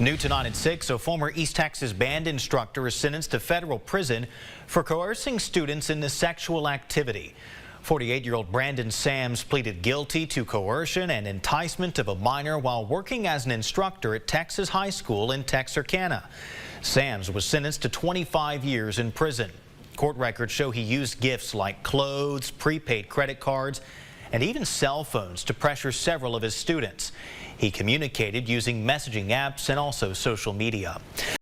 New tonight at 6, a former East Texas band instructor is sentenced to federal prison for coercing students into sexual activity. 48-year-old Brandon Sams pleaded guilty to coercion and enticement of a minor while working as an instructor at Texas High School in Texarkana. Sams was sentenced to 25 years in prison. Court records show he used gifts like clothes, prepaid credit cards, and even cell phones to pressure several of his students. He communicated using messaging apps and also social media.